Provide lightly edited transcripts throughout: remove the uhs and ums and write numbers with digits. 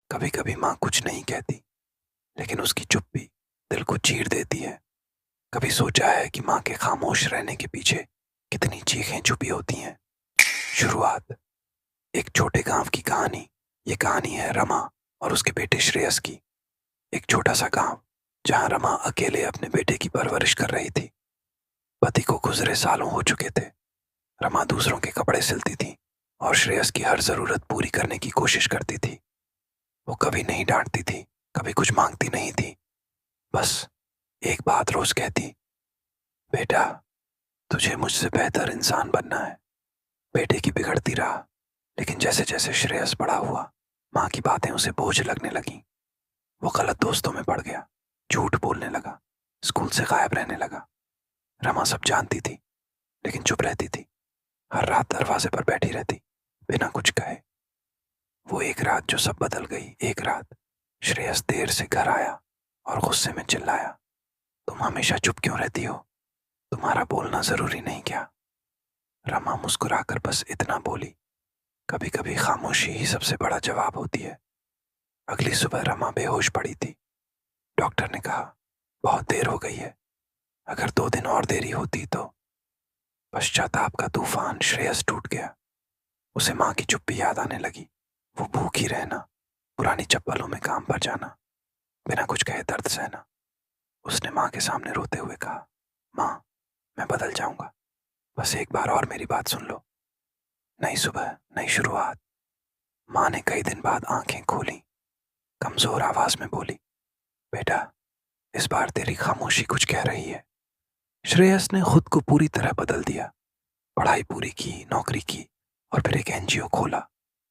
कभी कभी माँ कुछ नहीं कहती, लेकिन उसकी चुप्पी दिल को चीर देती है। कभी सोचा है कि माँ के खामोश रहने के पीछे कितनी चीखें छुपी होती हैं। शुरुआत एक छोटे गांव की कहानी। ये कहानी है रमा और उसके बेटे श्रेयस की। एक छोटा सा गांव जहां रमा अकेले अपने बेटे की परवरिश कर रही थी। पति को गुजरे सालों हो चुके थे। रमा दूसरों के कपड़े सिलती थी और श्रेयस की हर जरूरत पूरी करने की कोशिश करती थी। वो कभी नहीं डांटती थी, कभी कुछ मांगती नहीं थी। बस एक बात रोज कहती, बेटा, तुझे मुझसे बेहतर इंसान बनना है। बेटे की बिगड़ती रहा, लेकिन जैसे जैसे श्रेयस बड़ा हुआ, माँ की बातें उसे बोझ लगने लगीं। वो गलत दोस्तों में पड़ गया, झूठ बोलने लगा, स्कूल से गायब रहने लगा। रमा सब जानती थी, लेकिन चुप रहती थी। हर रात दरवाजे पर बैठी रहती, बिना कुछ कहे। वो एक रात जो सब बदल गई। एक रात श्रेयस देर से घर आया और गुस्से में चिल्लाया, तुम हमेशा चुप क्यों रहती हो? तुम्हारा बोलना जरूरी नहीं क्या? रमा मुस्कुराकर बस इतना बोली, कभी कभी खामोशी ही सबसे बड़ा जवाब होती है। अगली सुबह रमा बेहोश पड़ी थी। डॉक्टर ने कहा, बहुत देर हो गई है, अगर 2 दिन और देरी होती तो। पश्चाताप का तूफान। श्रेयस टूट गया। उसे माँ की चुप्पी याद आने लगी। वो भूखी रहना, पुरानी चप्पलों में काम पर जाना, बिना कुछ कहे दर्द सहना। उसने माँ के सामने रोते हुए कहा, माँ, मैं बदल जाऊंगा, बस एक बार और मेरी बात सुन लो। नई सुबह, नई शुरुआत। माँ ने कई दिन बाद आंखें खोली, कमजोर आवाज में बोली, बेटा, इस बार तेरी खामोशी कुछ कह रही है। श्रेयस ने खुद को पूरी तरह बदल दिया। पढ़ाई पूरी की, नौकरी की और फिर एक एनजीओ खोला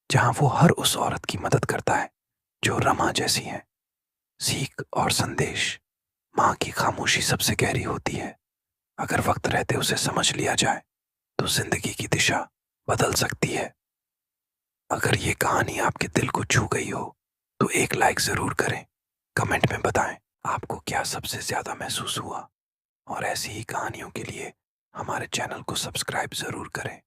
जहां वो हर उस औरत की मदद करता है जो रमा जैसी है। सीख और संदेश। माँ की खामोशी सबसे गहरी होती है। अगर वक्त रहते उसे समझ लिया जाए तो जिंदगी की दिशा बदल सकती है। अगर ये कहानी आपके दिल को छू गई हो तो एक लाइक जरूर करें। कमेंट में बताएं आपको क्या सबसे ज्यादा महसूस हुआ। और ऐसी ही कहानियों के लिए हमारे चैनल को सब्सक्राइब जरूर करें।